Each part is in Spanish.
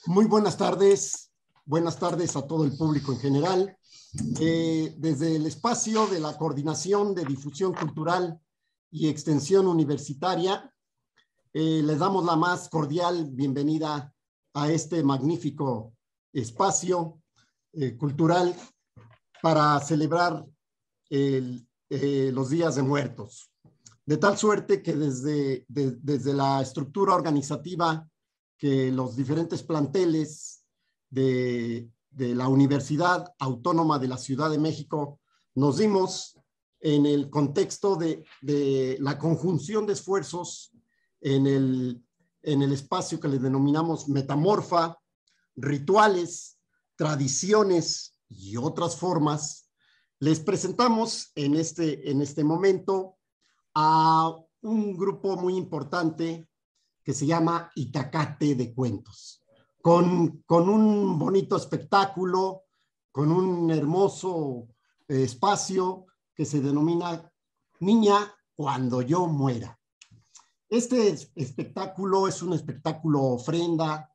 Muy buenas tardes a todo el público en general. Desde el espacio de la Coordinación de Difusión Cultural y Extensión Universitaria, les damos la más cordial bienvenida a este magnífico espacio cultural para celebrar los Días de Muertos. De tal suerte que desde la estructura organizativa que los diferentes planteles de la Universidad Autónoma de la Ciudad de México nos dimos en el contexto de la conjunción de esfuerzos en el espacio que le denominamos metamorfa, rituales, tradiciones y otras formas. Les presentamos en este momento a un grupo muy importante que se llama Itacate de Cuentos, con un bonito espectáculo, con un hermoso espacio que se denomina Niña Cuando Yo Muera. Este espectáculo es un espectáculo ofrenda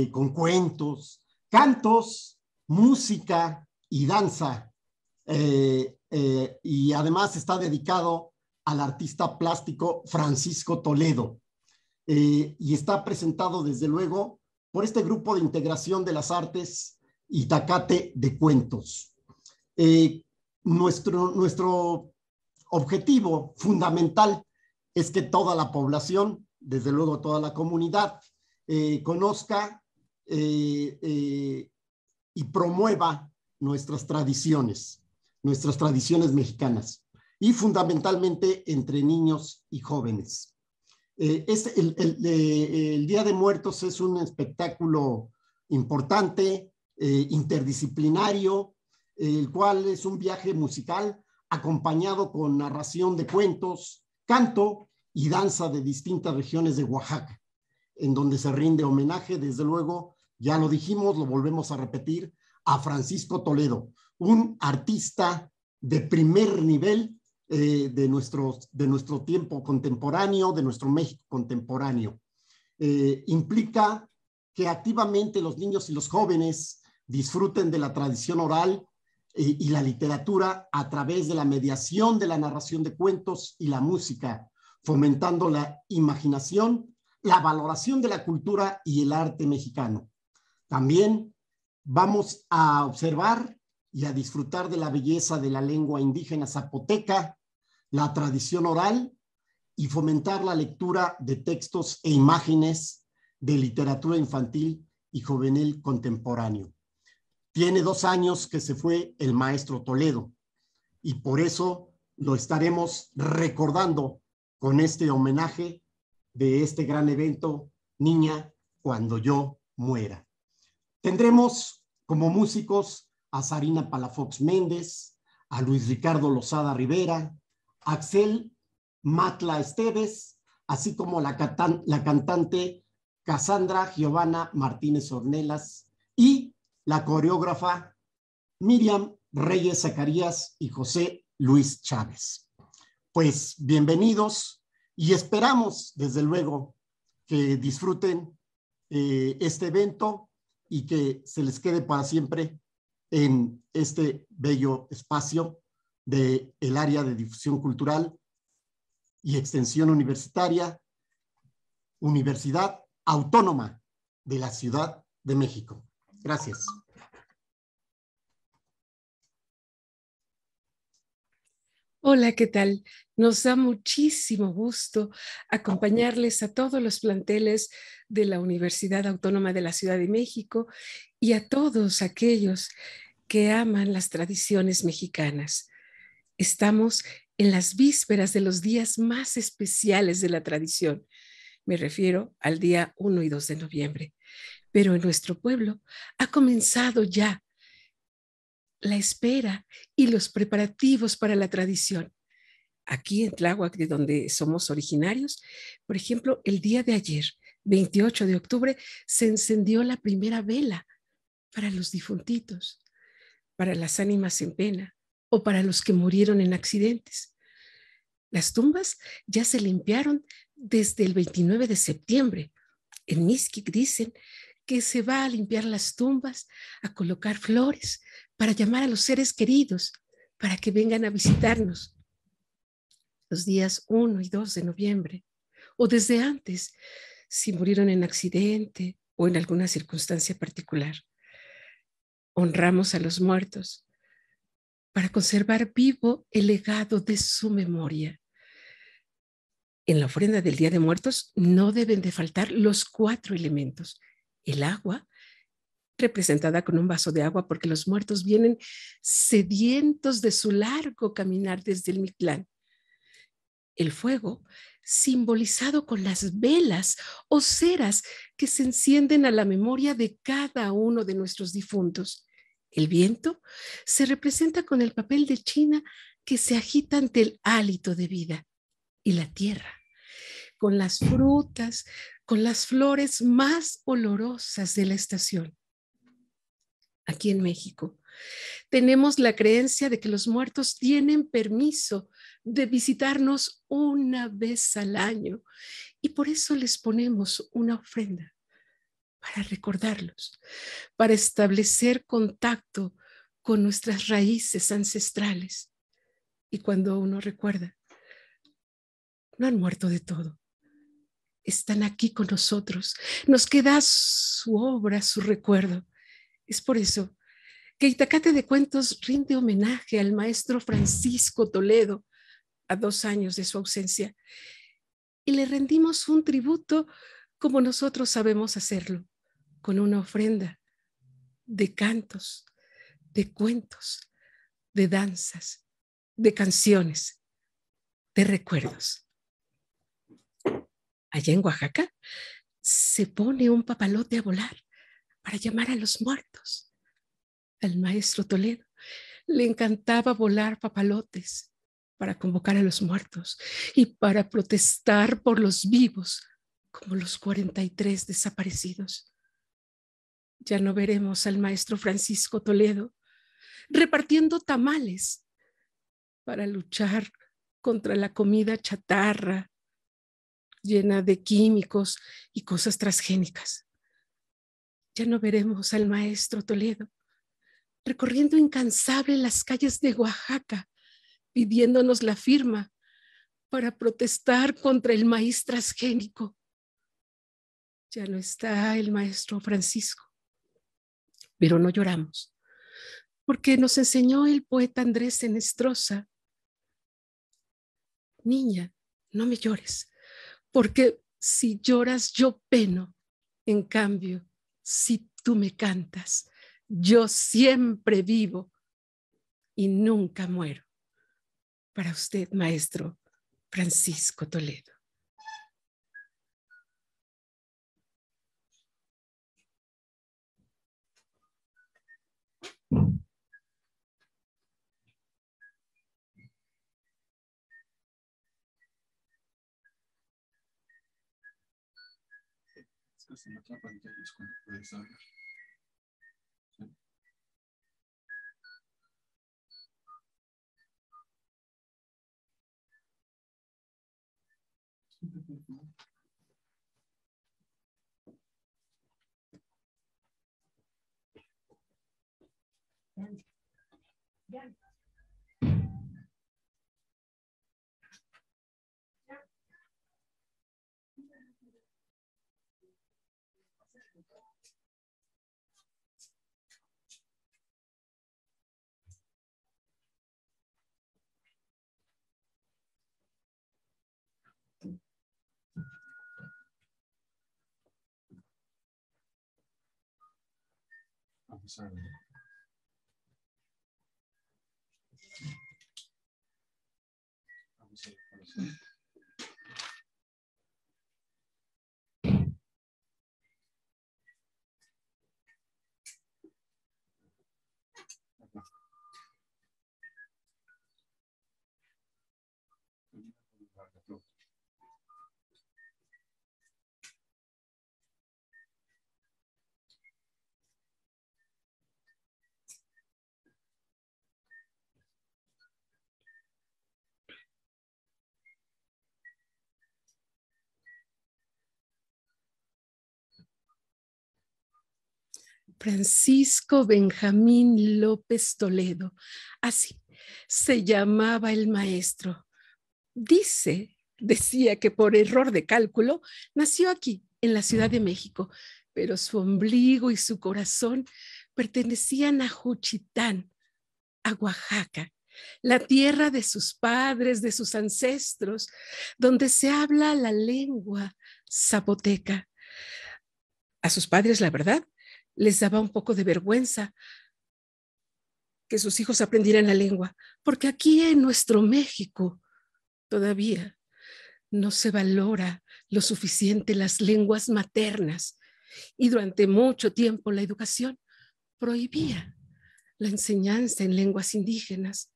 con cuentos, cantos, música y danza, y además está dedicado al artista plástico Francisco Toledo. Y está presentado desde luego por este grupo de integración de las artes Itacate de Cuentos. Nuestro objetivo fundamental es que toda la población, desde luego toda la comunidad, conozca y promueva nuestras tradiciones mexicanas, y fundamentalmente entre niños y jóvenes. El Día de Muertos es un espectáculo importante, interdisciplinario, el cual es un viaje musical acompañado con narración de cuentos, canto y danza de distintas regiones de Oaxaca, en donde se rinde homenaje, desde luego, ya lo dijimos, lo volvemos a repetir, a Francisco Toledo, un artista de primer nivel de nuestro tiempo contemporáneo, de nuestro México contemporáneo. Implica que activamente los niños y los jóvenes disfruten de la tradición oral y la literatura a través de la mediación de la narración de cuentos y la música, fomentando la imaginación, la valoración de la cultura y el arte mexicano. También vamos a observar y a disfrutar de la belleza de la lengua indígena zapoteca, la tradición oral, y fomentar la lectura de textos e imágenes de literatura infantil y juvenil contemporáneo. Tiene 2 años que se fue el maestro Toledo, y por eso lo estaremos recordando con este homenaje de este gran evento, Niña Cuando Yo Muera. Tendremos como músicos a Sarina Palafox Méndez, a Luis Ricardo Lozada Rivera, Axel Matla Esteves, así como la cantante Cassandra Giovanna Martínez Ornelas y la coreógrafa Miriam Reyes Zacarías y José Luis Chávez. Pues bienvenidos, y esperamos desde luego que disfruten este evento y que se les quede para siempre en este bello espacio del área de difusión cultural y extensión universitaria, Universidad Autónoma de la Ciudad de México. Gracias. Hola, ¿qué tal? Nos da muchísimo gusto acompañarles a todos los planteles de la Universidad Autónoma de la Ciudad de México y a todos aquellos que aman las tradiciones mexicanas. Estamos en las vísperas de los días más especiales de la tradición. Me refiero al día 1 y 2 de noviembre. Pero en nuestro pueblo ha comenzado ya la espera y los preparativos para la tradición. Aquí en Tláhuac, de donde somos originarios, por ejemplo, el día de ayer, 28 de octubre, se encendió la primera vela para los difuntitos, para las ánimas en pena o para los que murieron en accidentes. Las tumbas ya se limpiaron desde el 29 de septiembre. En Mixquic dicen que se va a limpiar las tumbas, a colocar flores, para llamar a los seres queridos, para que vengan a visitarnos los días 1 y 2 de noviembre, o desde antes, si murieron en accidente o en alguna circunstancia particular. Honramos a los muertos para conservar vivo el legado de su memoria. En la ofrenda del Día de Muertos no deben de faltar los 4 elementos. El agua, representada con un vaso de agua porque los muertos vienen sedientos de su largo caminar desde el Mictlán. El fuego, simbolizado con las velas o ceras que se encienden a la memoria de cada uno de nuestros difuntos. El viento se representa con el papel de China que se agita ante el hálito de vida. Y la tierra, con las frutas, con las flores más olorosas de la estación. Aquí en México tenemos la creencia de que los muertos tienen permiso de visitarnos una vez al año y por eso les ponemos una ofrenda para recordarlos, para establecer contacto con nuestras raíces ancestrales. Y cuando uno recuerda, no han muerto de todo. Están aquí con nosotros. Nos queda su obra, su recuerdo. Es por eso que Itacate de Cuentos rinde homenaje al maestro Francisco Toledo a 2 años de su ausencia y le rendimos un tributo como nosotros sabemos hacerlo, con una ofrenda de cantos, de cuentos, de danzas, de canciones, de recuerdos. Allá en Oaxaca se pone un papalote a volar para llamar a los muertos. Al maestro Toledo le encantaba volar papalotes para convocar a los muertos y para protestar por los vivos, como los 43 desaparecidos. Ya no veremos al maestro Francisco Toledo repartiendo tamales para luchar contra la comida chatarra llena de químicos y cosas transgénicas. Ya no veremos al maestro Toledo recorriendo incansable las calles de Oaxaca, pidiéndonos la firma para protestar contra el maíz transgénico. Ya no está el maestro Francisco, pero no lloramos, porque nos enseñó el poeta Andrés Enestrosa: niña, no me llores, porque si lloras yo peno. En cambio, si tú me cantas, yo siempre vivo y nunca muero. Para usted, maestro Francisco Toledo. Se me atrapa y es cuando puedes hablar. Vamos a ver. Vamos a ver. Francisco Benjamín López Toledo, así se llamaba el maestro. Decía que por error de cálculo nació aquí, en la Ciudad de México, pero su ombligo y su corazón pertenecían a Juchitán, a Oaxaca, la tierra de sus padres, de sus ancestros, donde se habla la lengua zapoteca. A sus padres, la verdad, les daba un poco de vergüenza que sus hijos aprendieran la lengua, porque aquí en nuestro México todavía no se valora lo suficiente las lenguas maternas y durante mucho tiempo la educación prohibía la enseñanza en lenguas indígenas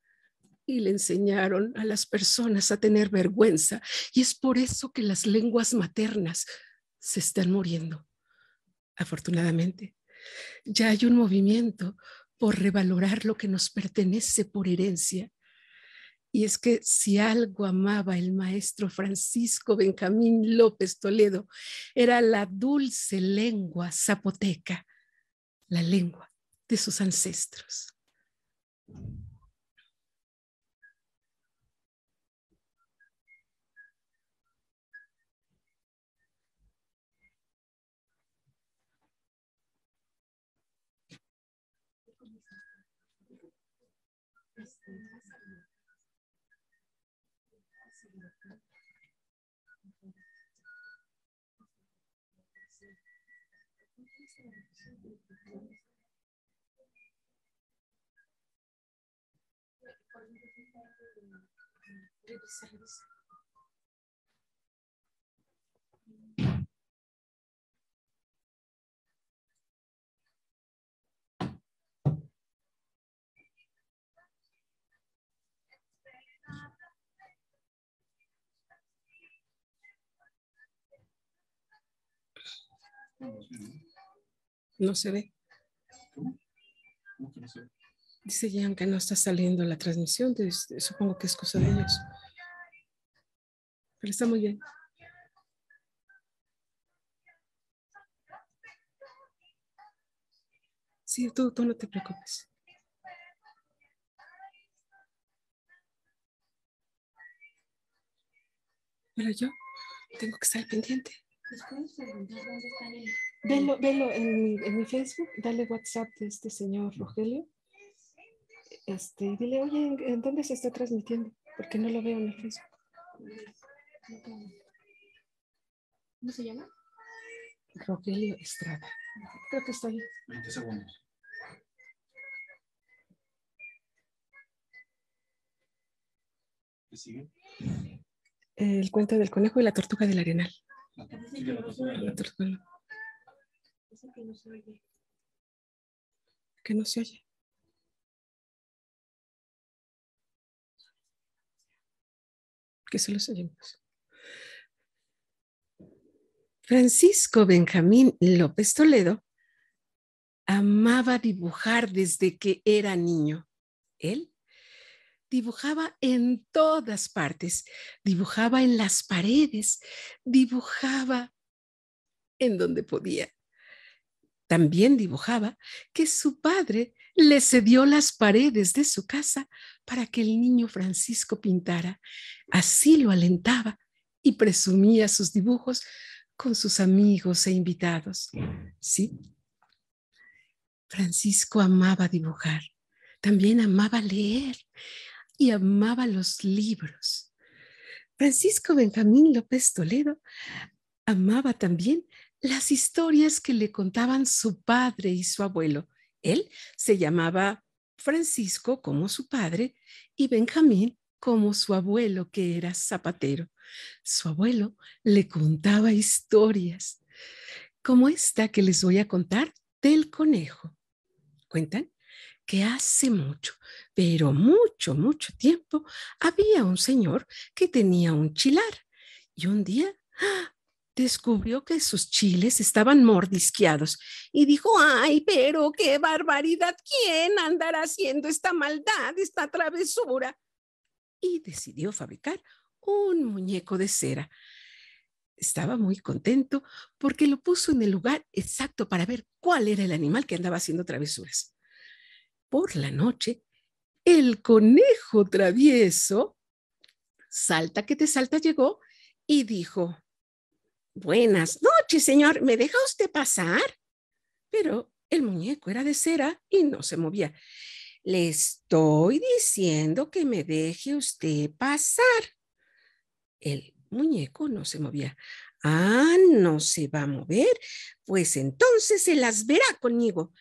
y le enseñaron a las personas a tener vergüenza y es por eso que las lenguas maternas se están muriendo. Afortunadamente, ya hay un movimiento por revalorar lo que nos pertenece por herencia. Y es que si algo amaba el maestro Francisco Benjamín López Toledo, era la dulce lengua zapoteca, la lengua de sus ancestros. No se ve. ¿Cómo? ¿Cómo que no sé? Dice Jean que no está saliendo la transmisión. Supongo que es cosa de ellos. Pero está muy bien. Sí, tú no te preocupes. Pero yo tengo que estar pendiente. Velo en mi Facebook, dale WhatsApp de este señor Rogelio. Dile, oye, ¿en dónde se está transmitiendo? Porque no lo veo en el Facebook. ¿Cómo se llama? Rogelio Estrada. Creo que está ahí. 20 segundos. ¿Qué sigue? El cuento del conejo y la tortuga del arenal. Sigue la tortuga. La tortuga. Que no se oye. Que no se oye. Que solo se oye. Francisco Benjamín López Toledo amaba dibujar desde que era niño. Él dibujaba en todas partes, dibujaba en las paredes, dibujaba en donde podía. También dibujaba que su padre le cedió las paredes de su casa para que el niño Francisco pintara. Así lo alentaba y presumía sus dibujos con sus amigos e invitados. Sí, Francisco amaba dibujar, también amaba leer y amaba los libros. Francisco Benjamín López Toledo amaba también las historias que le contaban su padre y su abuelo. Él se llamaba Francisco como su padre y Benjamín como su abuelo, que era zapatero. Su abuelo le contaba historias, como esta que les voy a contar del conejo. Cuentan que hace mucho, pero mucho tiempo, había un señor que tenía un chilar y un día descubrió que sus chiles estaban mordisqueados y dijo, ay, pero qué barbaridad, ¿quién andará haciendo esta maldad, esta travesura? Y decidió fabricar un muñeco de cera. Estaba muy contento porque lo puso en el lugar exacto para ver cuál era el animal que andaba haciendo travesuras. Por la noche, el conejo travieso, salta que te salta, llegó y dijo: buenas noches, señor, ¿me deja usted pasar? Pero el muñeco era de cera y no se movía. Le estoy diciendo que me deje usted pasar. El muñeco no se movía. Ah, no se va a mover. Pues entonces se las verá conmigo.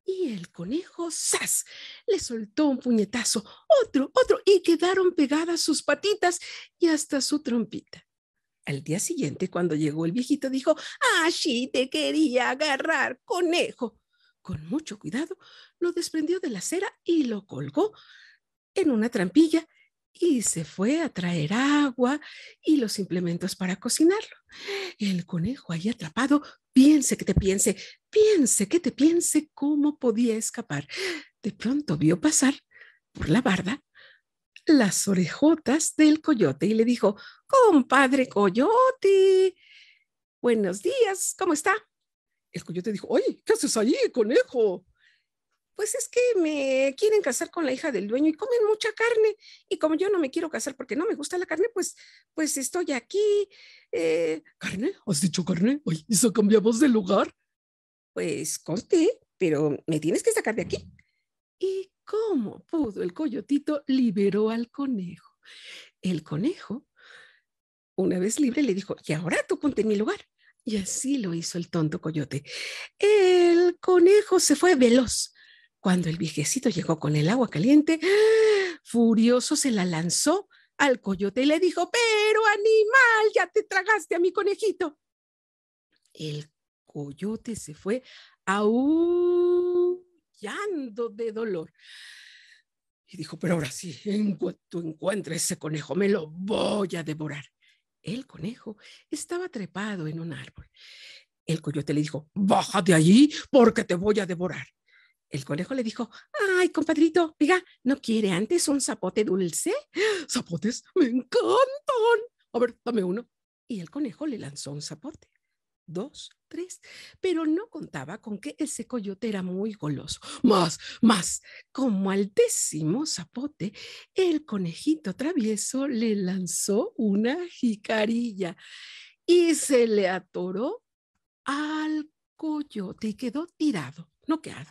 Y el conejo, ¡zas!, le soltó un puñetazo, otro, y quedaron pegadas sus patitas y hasta su trompita. Al día siguiente, cuando llegó el viejito, dijo: así te quería agarrar, conejo. Con mucho cuidado, lo desprendió de la cera y lo colgó en una trampilla y se fue a traer agua y los implementos para cocinarlo. El conejo ahí atrapado, piense que te piense, piense que te piense cómo podía escapar. De pronto vio pasar por la barda las orejotas del coyote y le dijo: compadre coyote, buenos días, ¿cómo está? El coyote dijo: oye, ¿qué haces ahí, conejo? Pues es que me quieren casar con la hija del dueño y comen mucha carne. Y como yo no me quiero casar porque no me gusta la carne, pues estoy aquí. ¿Carne? ¿Has dicho carne? Ay, ¿eso cambiamos de lugar? Pues conté, pero me tienes que sacar de aquí. ¿Y cómo pudo el coyotito? Liberó al conejo. El conejo, una vez libre, le dijo: y ahora tú ponte en mi lugar. Y así lo hizo el tonto coyote. El conejo se fue veloz. Cuando el viejecito llegó con el agua caliente, furioso se la lanzó al coyote y le dijo: pero animal, ya te tragaste a mi conejito. El coyote se fue aullando de dolor y dijo: pero ahora sí, en cuanto encuentre ese conejo, me lo voy a devorar. El conejo estaba trepado en un árbol. El coyote le dijo: baja de allí porque te voy a devorar. El conejo le dijo: ay, compadrito, oiga, ¿no quiere antes un zapote dulce? ¿Zapotes? Me encantan. A ver, dame uno. Y el conejo le lanzó un zapote. 2, 3, pero no contaba con que ese coyote era muy goloso. Más. Como al 10º zapote, el conejito travieso le lanzó una jicarilla y se le atoró al coyote y quedó tirado, noqueado.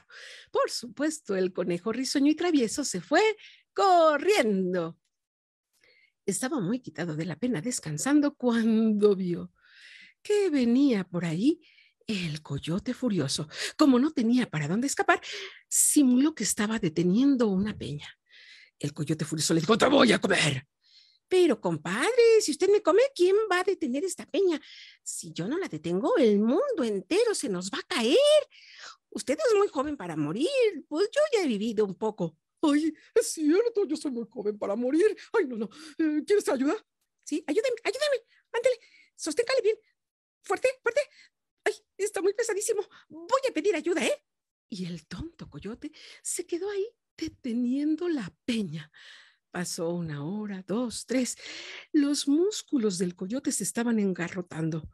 Por supuesto, el conejo risueño y travieso se fue corriendo. Estaba muy quitado de la pena descansando cuando vio que venía por ahí el coyote furioso. Como no tenía para dónde escapar, simuló que estaba deteniendo una peña. El coyote furioso le dijo: te voy a comer. Pero, compadre, si usted me come, ¿quién va a detener esta peña? Si yo no la detengo, el mundo entero se nos va a caer. Usted es muy joven para morir, pues yo ya he vivido un poco. Ay, es cierto, yo soy muy joven para morir. Ay, no. ¿Quieres ayuda? Sí, ayúdeme. Ándale, sosténgale bien. Fuerte. Ay, está muy pesadísimo. Voy a pedir ayuda, ¿eh? Y el tonto coyote se quedó ahí deteniendo la peña. Pasó 1 hora, 2, 3. Los músculos del coyote se estaban engarrotando.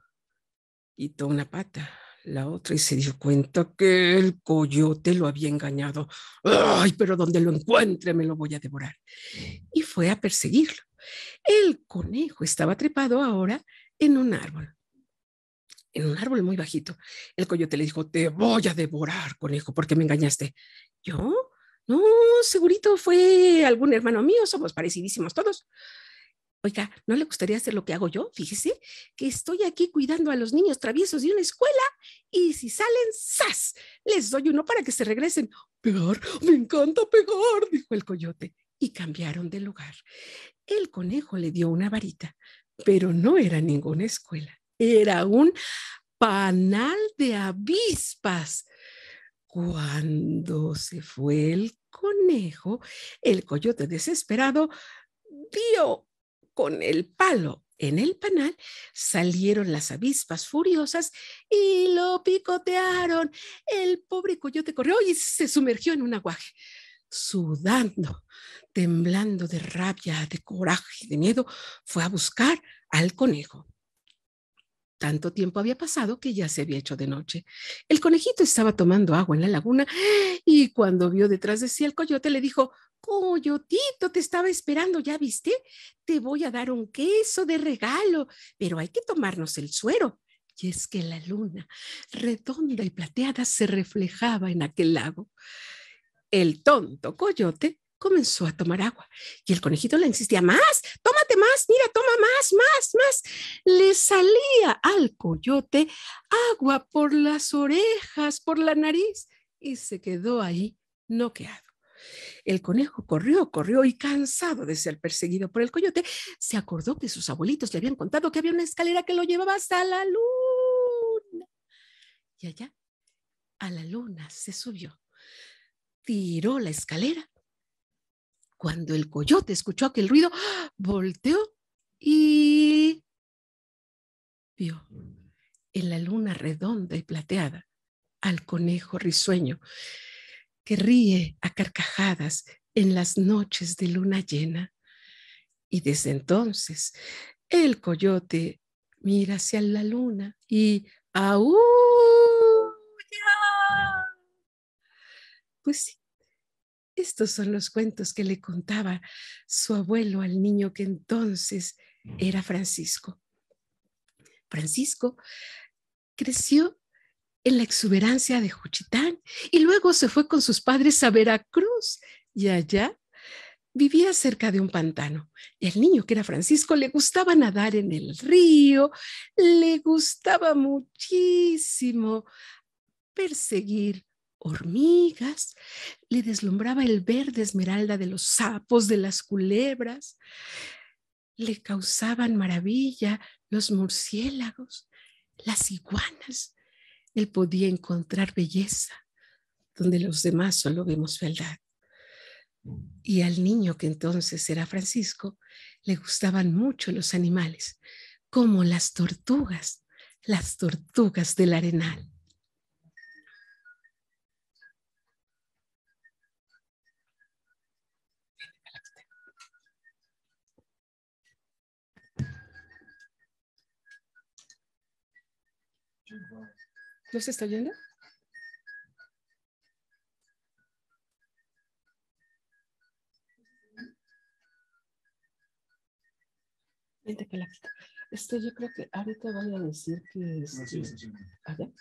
Quitó una pata, la otra, y se dio cuenta que el coyote lo había engañado. ¡Ay, pero donde lo encuentre me lo voy a devorar! Y fue a perseguirlo. El conejo estaba trepado ahora en un árbol muy bajito. El coyote le dijo: te voy a devorar, conejo, porque me engañaste. ¿Yo? No, segurito fue algún hermano mío, somos parecidísimos todos. Oiga, ¿no le gustaría hacer lo que hago yo? Fíjese que estoy aquí cuidando a los niños traviesos de una escuela y si salen, ¡zas!, les doy uno para que se regresen. Pegar, me encanta pegar, dijo el coyote. Y cambiaron de lugar. El conejo le dio una varita, pero no era ninguna escuela. Era un panal de avispas. Cuando se fue el conejo, el coyote desesperado dio con el palo en el panal, salieron las avispas furiosas y lo picotearon. El pobre coyote corrió y se sumergió en un aguaje. Sudando, temblando de rabia, de coraje y de miedo, fue a buscar al conejo. Tanto tiempo había pasado que ya se había hecho de noche. El conejito estaba tomando agua en la laguna y cuando vio detrás de sí el coyote le dijo: Coyotito, te estaba esperando, ¿ya viste? Te voy a dar un queso de regalo, pero hay que tomarnos el suero. Y es que la luna, redonda y plateada, se reflejaba en aquel lago. El tonto coyote comenzó a tomar agua y el conejito le insistía: más, tómate más, mira, toma más, más, más. Le salía al coyote agua por las orejas, por la nariz y se quedó ahí noqueado. El conejo corrió, corrió y cansado de ser perseguido por el coyote, se acordó que sus abuelitos le habían contado que había una escalera que lo llevaba hasta la luna. Y allá, a la luna se subió, tiró la escalera. Cuando el coyote escuchó aquel ruido, volteó y vio en la luna redonda y plateada al conejo risueño que ríe a carcajadas en las noches de luna llena. Y desde entonces el coyote mira hacia la luna y ¡aúlla! Pues sí, estos son los cuentos que le contaba su abuelo al niño que entonces era Francisco. Francisco creció en la exuberancia de Juchitán y luego se fue con sus padres a Veracruz y allá vivía cerca de un pantano. Y al niño que era Francisco le gustaba nadar en el río, le gustaba muchísimo perseguir hormigas, le deslumbraba el verde esmeralda de los sapos, de las culebras, le causaban maravilla los murciélagos, las iguanas. Él podía encontrar belleza donde los demás solo vemos fealdad. Y al niño que entonces era Francisco le gustaban mucho los animales, como las tortugas del arenal. ¿No se está oyendo? Vente, Calacita. Yo creo que ahorita voy a decir que es... No, sí, sí, sí. ¿Allá?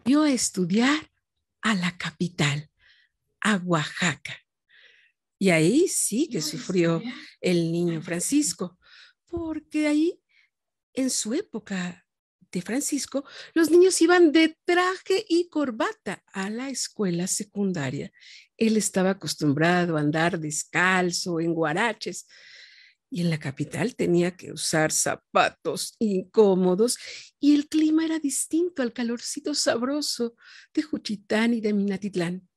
volvió a estudiar a la capital, a Oaxaca. Y ahí sí que sufrió el niño Francisco, porque ahí, en su época de Francisco, los niños iban de traje y corbata a la escuela secundaria. Él estaba acostumbrado a andar descalzo, en guaraches, y en la capital tenía que usar zapatos incómodos y el clima era distinto al calorcito sabroso de Juchitán y de Minatitlán.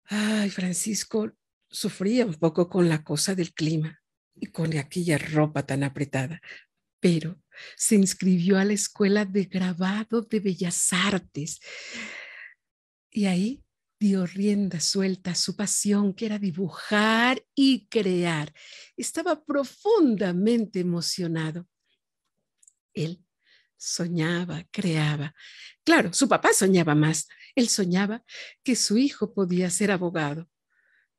Ay, Francisco sufría un poco con la cosa del clima y con aquella ropa tan apretada, pero se inscribió a la Escuela de Grabado de Bellas Artes y ahí dio rienda suelta a su pasión, que era dibujar y crear. Estaba profundamente emocionado. Él soñaba, creaba. Claro, su papá soñaba más. Él soñaba que su hijo podía ser abogado.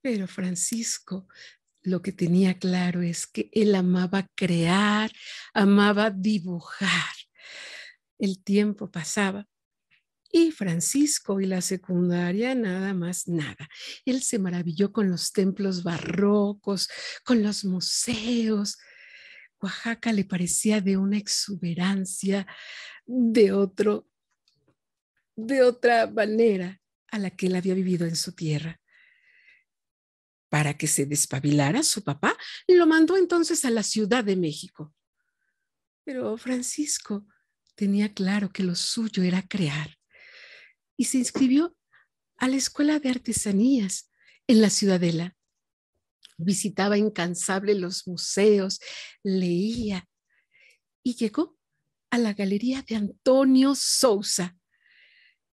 Pero Francisco lo que tenía claro es que él amaba crear, amaba dibujar. El tiempo pasaba y Francisco y la secundaria nada más nada. Él se maravilló con los templos barrocos, con los museos. Oaxaca le parecía de una exuberancia de de otra manera a la que él había vivido en su tierra. Para que se despabilara, su papá lo mandó entonces a la Ciudad de México. Pero Francisco tenía claro que lo suyo era crear y se inscribió a la Escuela de Artesanías en la Ciudadela. Visitaba incansable los museos, leía y llegó a la galería de Antonio Sousa.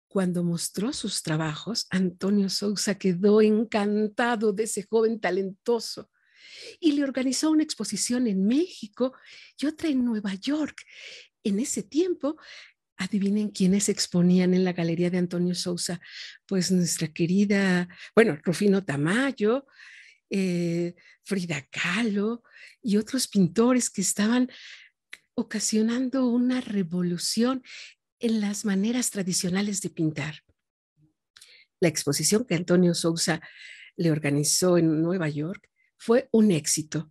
Cuando mostró sus trabajos, Antonio Sousa quedó encantado de ese joven talentoso y le organizó una exposición en México y otra en Nueva York. En ese tiempo, adivinen quiénes exponían en la galería de Antonio Sousa. Pues nuestra querida, bueno, Rufino Tamayo, Frida Kahlo y otros pintores que estaban ocasionando una revolución en las maneras tradicionales de pintar. La exposición que Antonio Sousa le organizó en Nueva York fue un éxito.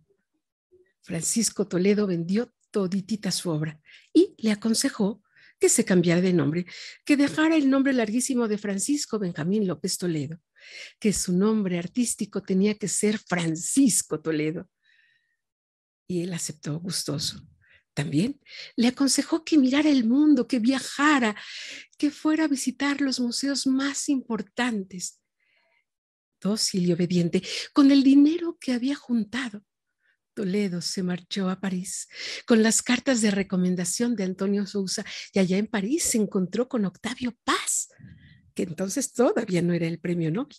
Francisco Toledo vendió toditita su obra y le aconsejó que se cambiara de nombre, que dejara el nombre larguísimo de Francisco Benjamín López Toledo, que su nombre artístico tenía que ser Francisco Toledo. Y él aceptó gustoso. También le aconsejó que mirara el mundo, que viajara, que fuera a visitar los museos más importantes. Dócil y obediente, con el dinero que había juntado, Toledo se marchó a París con las cartas de recomendación de Antonio Sousa y allá en París se encontró con Octavio Paz, que entonces todavía no era el premio Nobel.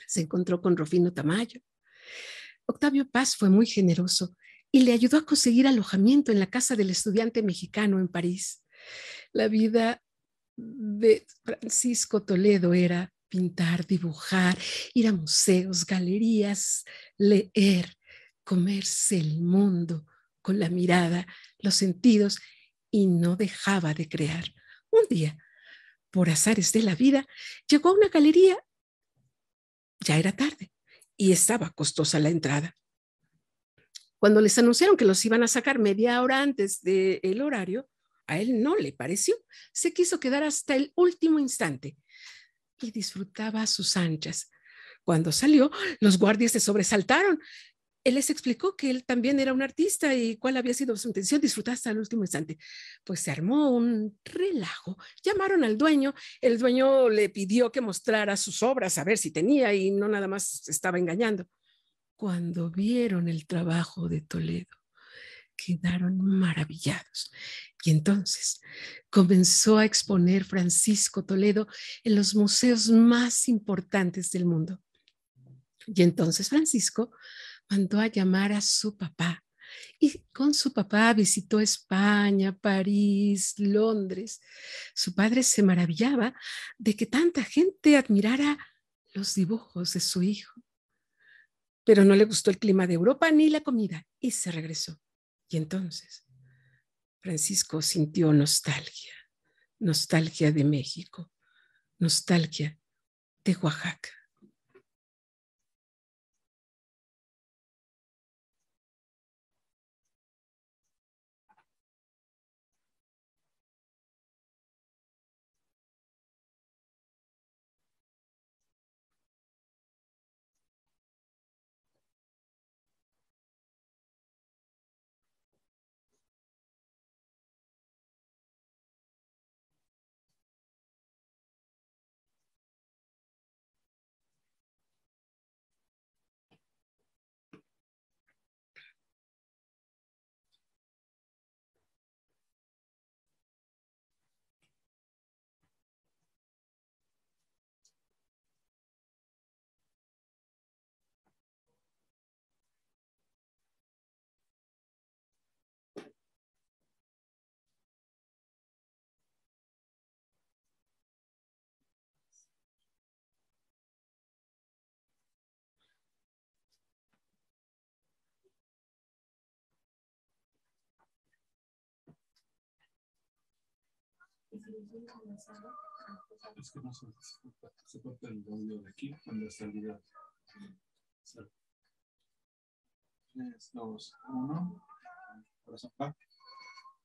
Se encontró con Rufino Tamayo. Octavio Paz fue muy generoso y le ayudó a conseguir alojamiento en la casa del estudiante mexicano en París. La vida de Francisco Toledo era pintar, dibujar, ir a museos, galerías, leer, comerse el mundo con la mirada, los sentidos, y no dejaba de crear. Un día, por azares de la vida, llegó a una galería. Ya era tarde y estaba costosa la entrada. Cuando les anunciaron que los iban a sacar media hora antes del horario, a él no le pareció. Se quiso quedar hasta el último instante y disfrutaba a sus anchas. Cuando salió, los guardias se sobresaltaron. Él les explicó que él también era un artista y cuál había sido su intención, disfrutar hasta el último instante. Pues se armó un relajo. Llamaron al dueño. El dueño le pidió que mostrara sus obras, a ver si tenía, y no nada más estaba engañando. Cuando vieron el trabajo de Toledo, quedaron maravillados. Y entonces comenzó a exponer Francisco Toledo en los museos más importantes del mundo. Y entonces Francisco mandó a llamar a su papá y con su papá visitó España, París, Londres. Su padre se maravillaba de que tanta gente admirara los dibujos de su hijo. Pero no le gustó el clima de Europa ni la comida y se regresó. Y entonces Francisco sintió nostalgia nostalgia de México, nostalgia de Oaxaca. Es que no se corta el audio de aquí cuando está el video. 3, 2, 1. Corazón back.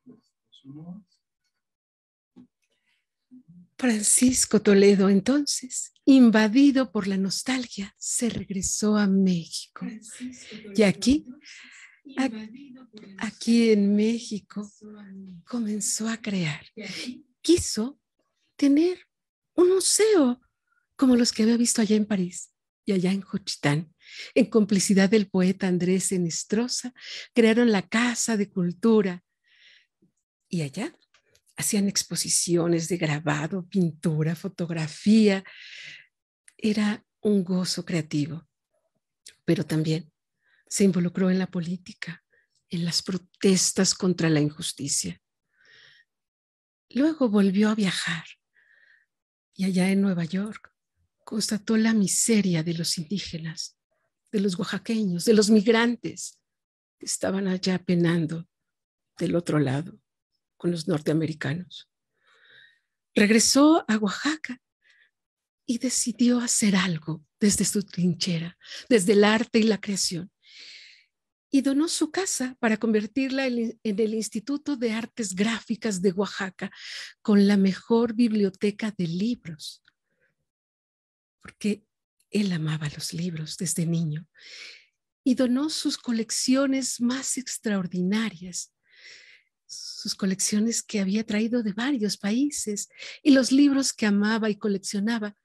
3, 2, 1. Francisco Toledo, entonces, invadido por la nostalgia, se regresó a México. Y aquí en México, comenzó a crear. Quiso tener un museo como los que había visto allá en París y allá en Juchitán. En complicidad del poeta Andrés Enestrosa, crearon la Casa de Cultura. Y allá hacían exposiciones de grabado, pintura, fotografía. Era un gozo creativo, pero también se involucró en la política, en las protestas contra la injusticia. Luego volvió a viajar y allá en Nueva York constató la miseria de los indígenas, de los oaxaqueños, de los migrantes que estaban allá penando del otro lado con los norteamericanos. Regresó a Oaxaca y decidió hacer algo desde su trinchera, desde el arte y la creación. Y donó su casa para convertirla en el Instituto de Artes Gráficas de Oaxaca, con la mejor biblioteca de libros, porque él amaba los libros desde niño, y donó sus colecciones más extraordinarias, sus colecciones que había traído de varios países, y los libros que amaba y coleccionaba.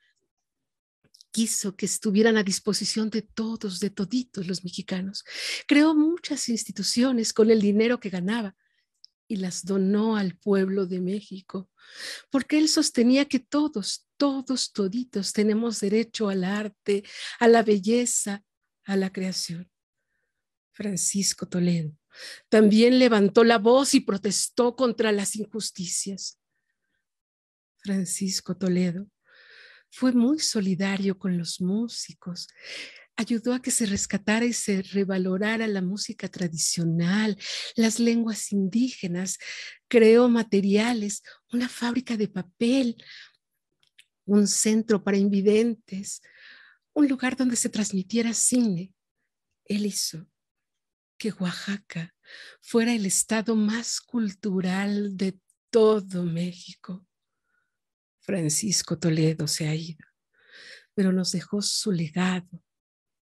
Quiso que estuvieran a disposición de todos, de toditos los mexicanos. Creó muchas instituciones con el dinero que ganaba y las donó al pueblo de México, porque él sostenía que todos, toditos tenemos derecho al arte, a la belleza, a la creación. Francisco Toledo también levantó la voz y protestó contra las injusticias. Francisco Toledo fue muy solidario con los músicos, ayudó a que se rescatara y se revalorara la música tradicional, las lenguas indígenas, creó materiales, una fábrica de papel, un centro para invidentes, un lugar donde se transmitiera cine. Él hizo que Oaxaca fuera el estado más cultural de todo México. Francisco Toledo se ha ido, pero nos dejó su legado,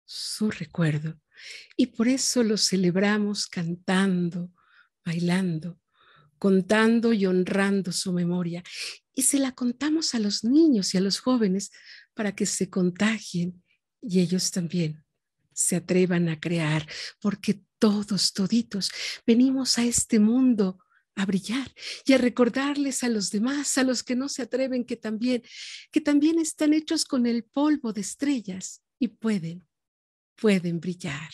su recuerdo, y por eso lo celebramos cantando, bailando, contando y honrando su memoria. Y se la contamos a los niños y a los jóvenes para que se contagien y ellos también se atrevan a crear, porque todos, toditos, venimos a este mundo a brillar y a recordarles a los demás, a los que no se atreven, que también están hechos con el polvo de estrellas y pueden brillar.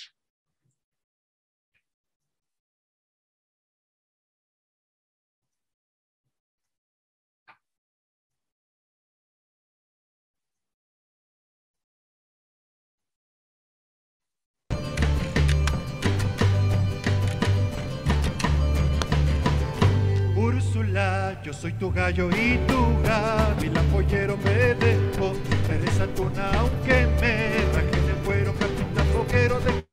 Úrsula Yo soy tu gallo y tu gávila, pollero me dejó. Eres atuna aunque me raje en el cuero, capitán boquero de...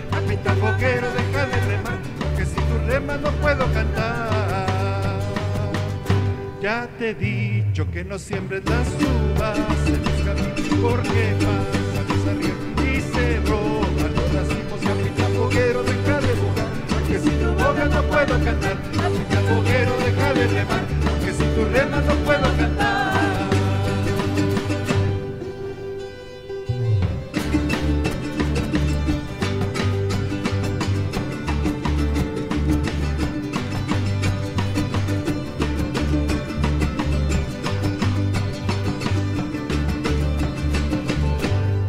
Capitán boquero, deja de remar, porque si tú remas no puedo cantar. Ya te he dicho que no siembres las uvas en los caminos, porque pasan los arrieros y se roban los racimos. Capitán boquero, deja de jugar, porque si tú bogas no puedo cantar. Capitán boquero, deja de remar, porque si tú remas no puedo cantar.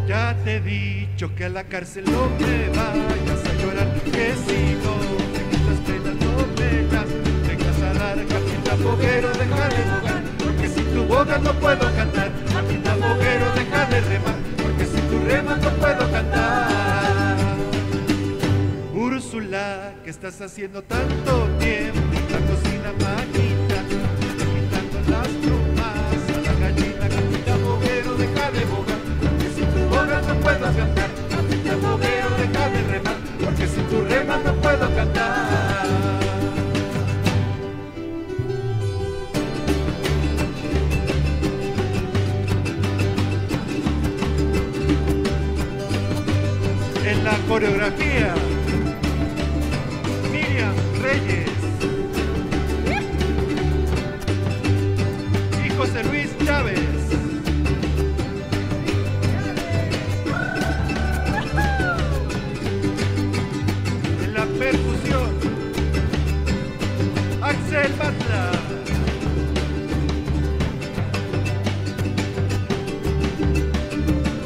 Ya te he dicho que a la cárcel no me vayas a llorar, que si no dejas las penas no me das, dejas a dar. Capitán boquero, deja de jugar, porque si tú bogas no puedo cantar. Capitán boquero, deja de remar, porque si tú remas no puedo cantar. Úrsula, ¿qué estás haciendo tanto tiempo? La cocina maquita, quitando las plumas a la gallina. Capitán boquero, deja de jugar, no puedo cantar. Capitán boquero, deja de remar, porque si tú remas no puedo cantar. En la coreografía, Miriam Reyes y José Luis Chávez. Percusión, Axel Batla.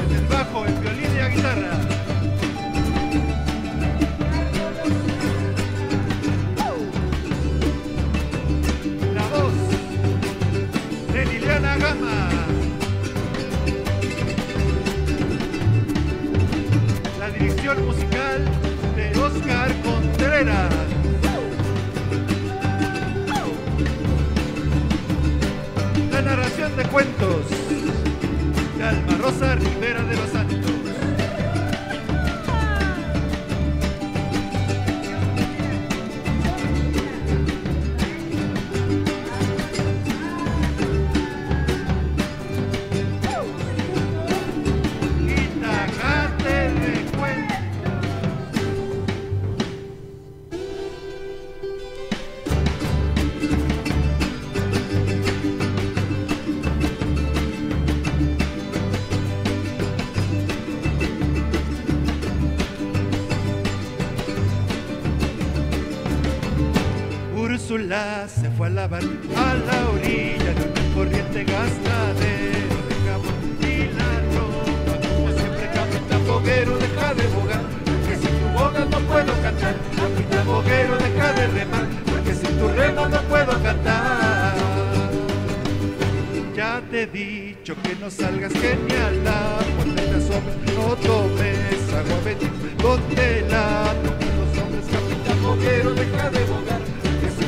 En el bajo, el violín y la guitarra. La voz de Liliana Gama. La dirección musical de Oscar Contreras. La narración de cuentos de Alma Rosa Rivera de los Santos. Úrsula se fue a lavar a la orilla de una corriente gastadero de jabón y la ropa, como siempre. Capitán boquero, deja de bogar, porque si tú bogas no puedo cantar. Capitán boquero, deja de remar, porque si tú remas no puedo cantar. Ya te he dicho que no salgas genial, cuando te asombres no tomes agua bendita, donde la tomen los hombres. Capitán boquero, deja de bogar,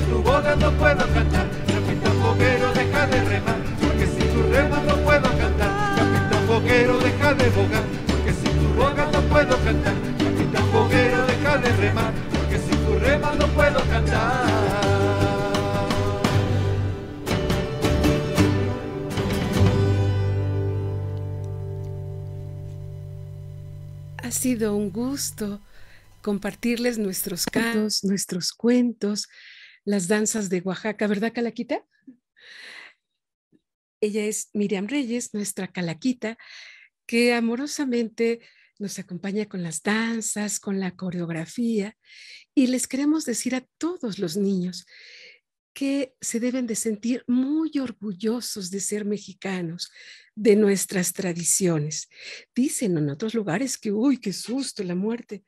tu boga no puedo cantar. Capitán boquero, deja de remar, porque si tú remas no puedo cantar. Capitán boquero, deja de bogar, porque si tú bogas no puedo cantar. Capitán boquero, deja de remar, porque si tú remas no puedo cantar. Ha sido un gusto compartirles nuestros cantos, nuestros cuentos, las danzas de Oaxaca, ¿verdad, Calaquita? Ella es Miriam Reyes, nuestra Calaquita, que amorosamente nos acompaña con las danzas, con la coreografía, y les queremos decir a todos los niños que se deben de sentir muy orgullosos de ser mexicanos, de nuestras tradiciones. Dicen en otros lugares que, uy, qué susto la muerte,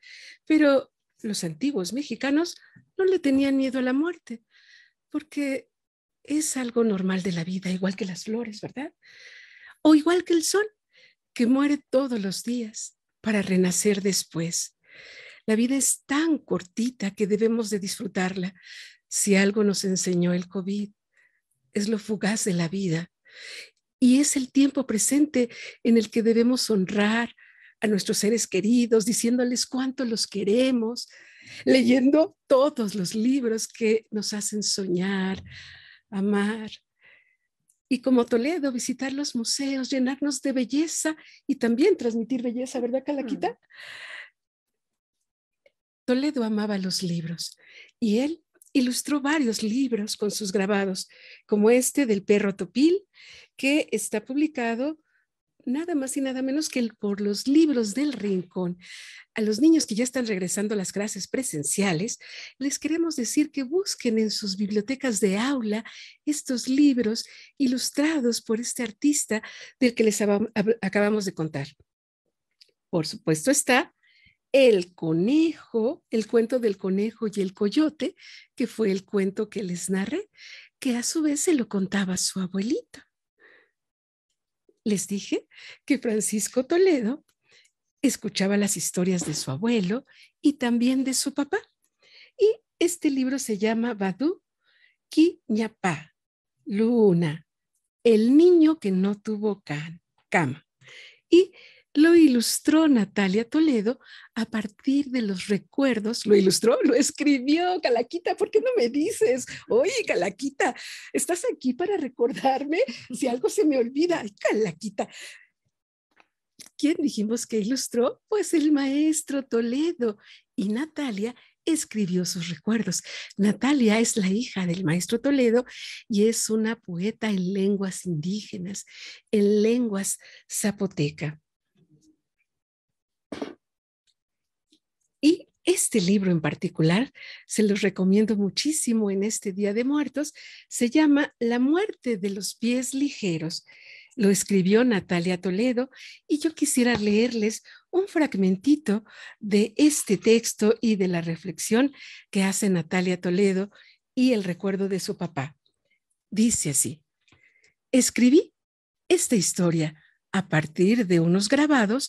pero los antiguos mexicanos no le tenían miedo a la muerte, porque es algo normal de la vida, igual que las flores, ¿verdad? O igual que el sol, que muere todos los días para renacer después. La vida es tan cortita que debemos de disfrutarla, Si algo nos enseñó el COVID, es lo fugaz de la vida. Y es el tiempo presente en el que debemos honrar a nuestros seres queridos, diciéndoles cuánto los queremos, leyendo todos los libros que nos hacen soñar, amar. Y como Toledo, visitar los museos, llenarnos de belleza y también transmitir belleza, ¿verdad, Calaquita? Toledo amaba los libros y él ilustró varios libros con sus grabados, como este del perro Topil, que está publicado nada más y nada menos que por los Libros del Rincón. A los niños que ya están regresando a las clases presenciales, les queremos decir que busquen en sus bibliotecas de aula estos libros ilustrados por este artista del que les acabamos de contar. Por supuesto está El Conejo, el cuento del conejo y el coyote, que fue el cuento que les narré, que a su vez se lo contaba su abuelita. Les dije que Francisco Toledo escuchaba las historias de su abuelo y también de su papá. Y este libro se llama Badú Quiñapá, Luna, el niño que no tuvo cama. Y lo ilustró Natalia Toledo a partir de los recuerdos. ¿Lo ilustró? ¿Lo escribió? Calaquita, ¿por qué no me dices? Oye, Calaquita, ¿estás aquí para recordarme si algo se me olvida? Ay, Calaquita. ¿Quién dijimos que ilustró? Pues el maestro Toledo. Y Natalia escribió sus recuerdos. Natalia es la hija del maestro Toledo y es una poeta en lenguas indígenas, en lenguas zapoteca. Y este libro en particular, se los recomiendo muchísimo en este Día de Muertos, se llama La muerte de los pies ligeros. Lo escribió Natalia Toledo y yo quisiera leerles un fragmentito de este texto y de la reflexión que hace Natalia Toledo y el recuerdo de su papá. Dice así: escribí esta historia a partir de unos grabados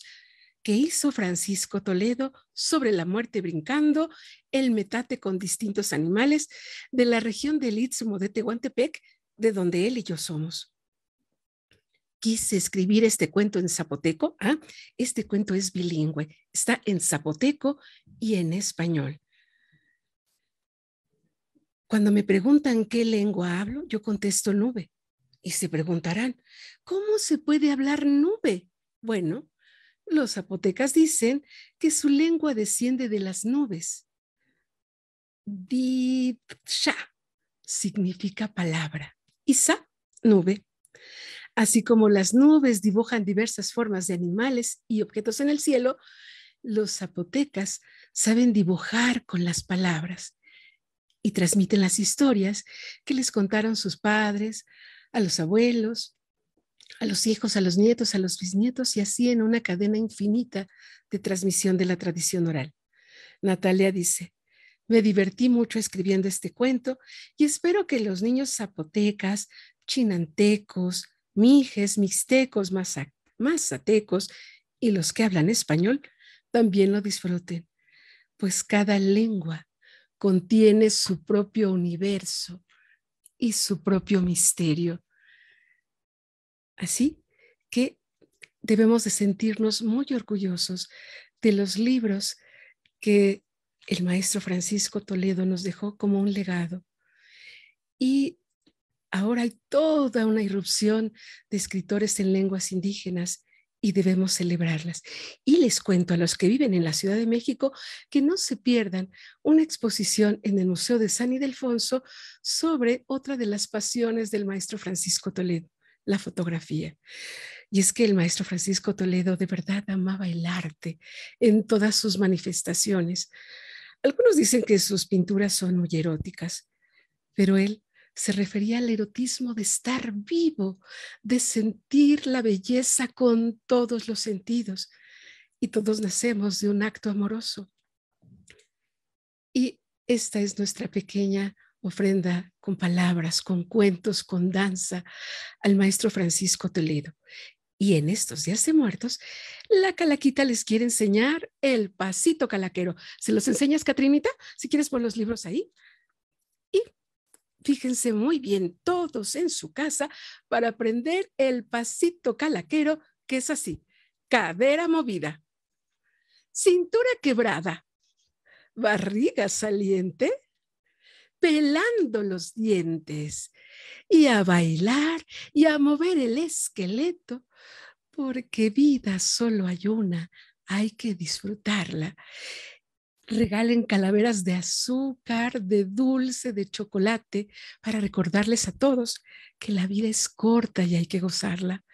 que hizo Francisco Toledo sobre la muerte brincando, el metate con distintos animales de la región del Istmo de Tehuantepec, de donde él y yo somos. Quise escribir este cuento en zapoteco. Este cuento es bilingüe, está en zapoteco y en español. Cuando me preguntan qué lengua hablo, yo contesto nube. Y se preguntarán, ¿cómo se puede hablar nube? Bueno, los zapotecas dicen que su lengua desciende de las nubes. Ditsha significa palabra y sa, nube. Así como las nubes dibujan diversas formas de animales y objetos en el cielo, los zapotecas saben dibujar con las palabras y transmiten las historias que les contaron sus padres, a los abuelos, a los hijos, a los nietos, a los bisnietos y así en una cadena infinita de transmisión de la tradición oral. Natalia dice, me divertí mucho escribiendo este cuento y espero que los niños zapotecas, chinantecos, mijes, mixtecos, mazatecos y los que hablan español también lo disfruten, pues cada lengua contiene su propio universo y su propio misterio. Así que debemos de sentirnos muy orgullosos de los libros que el maestro Francisco Toledo nos dejó como un legado. Y ahora hay toda una irrupción de escritores en lenguas indígenas y debemos celebrarlas. Y les cuento a los que viven en la Ciudad de México que no se pierdan una exposición en el Museo de San Ildefonso sobre otra de las pasiones del maestro Francisco Toledo, la fotografía. Y es que el maestro Francisco Toledo de verdad amaba el arte en todas sus manifestaciones. Algunos dicen que sus pinturas son muy eróticas, pero él se refería al erotismo de estar vivo, de sentir la belleza con todos los sentidos. Y todos nacemos de un acto amoroso. Y esta es nuestra pequeña ofrenda con palabras, con cuentos, con danza al maestro Francisco Toledo. Y en estos días de muertos, la Calaquita les quiere enseñar el pasito calaquero. ¿Se los enseñas, Catrinita? Si quieres, pon los libros ahí. Y Fíjense muy bien todos en su casa para aprender el pasito calaquero, que es así: cadera movida, cintura quebrada, barriga saliente, pelando los dientes, y a bailar y a mover el esqueleto, porque vida solo hay una, hay que disfrutarla. Regalen calaveras de azúcar, de dulce, de chocolate, para recordarles a todos que la vida es corta y hay que gozarla.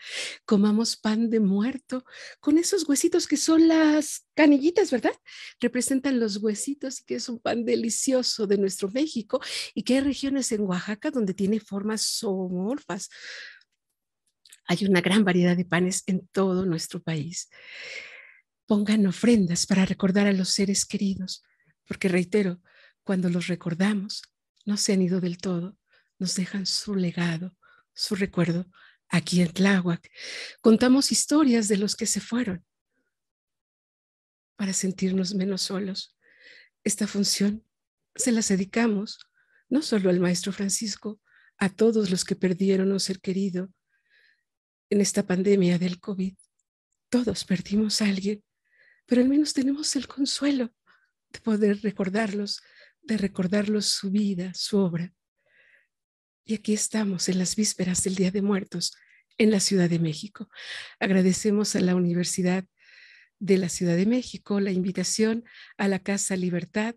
Comamos pan de muerto con esos huesitos que son las canillitas, ¿verdad? Representan los huesitos y que es un pan delicioso de nuestro México, y que hay regiones en Oaxaca donde tiene formas zoomorfas. Hay una gran variedad de panes en todo nuestro país. Pongan ofrendas para recordar a los seres queridos, porque reitero, cuando los recordamos, no se han ido del todo, nos dejan su legado, su recuerdo. Aquí en Tláhuac contamos historias de los que se fueron para sentirnos menos solos. Esta función se las dedicamos no solo al maestro Francisco, a todos los que perdieron un ser querido en esta pandemia del COVID. Todos perdimos a alguien, pero al menos tenemos el consuelo de poder recordarlos, de recordarlos su vida, su obra. Y aquí estamos en las vísperas del Día de Muertos en la Ciudad de México. Agradecemos a la Universidad de la Ciudad de México la invitación, a la Casa Libertad,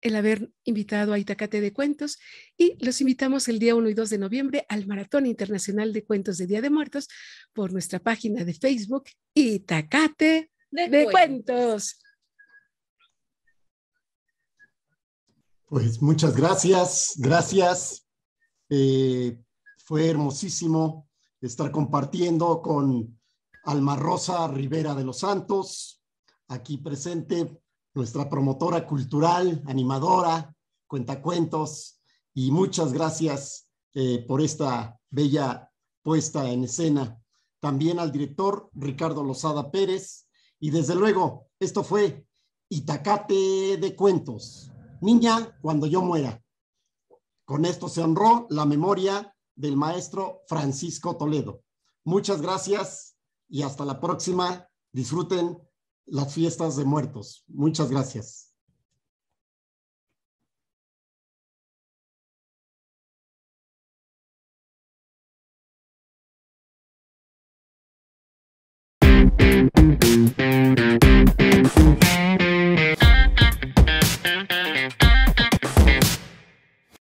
el haber invitado a Itacate de Cuentos, y los invitamos el día 1 y 2 de noviembre al Maratón Internacional de Cuentos de Día de Muertos por nuestra página de Facebook Itacate de Cuentos. Pues muchas gracias. Fue hermosísimo estar compartiendo con Alma Rosa Rivera de los Santos, aquí presente, nuestra promotora cultural, animadora, cuentacuentos, y muchas gracias por esta bella puesta en escena. También al director Ricardo Lozada Pérez, y desde luego, esto fue Itacate de Cuentos, Niña cuando yo muera. Con esto se honró la memoria del maestro Francisco Toledo. Muchas gracias y hasta la próxima. Disfruten las fiestas de muertos. Muchas gracias.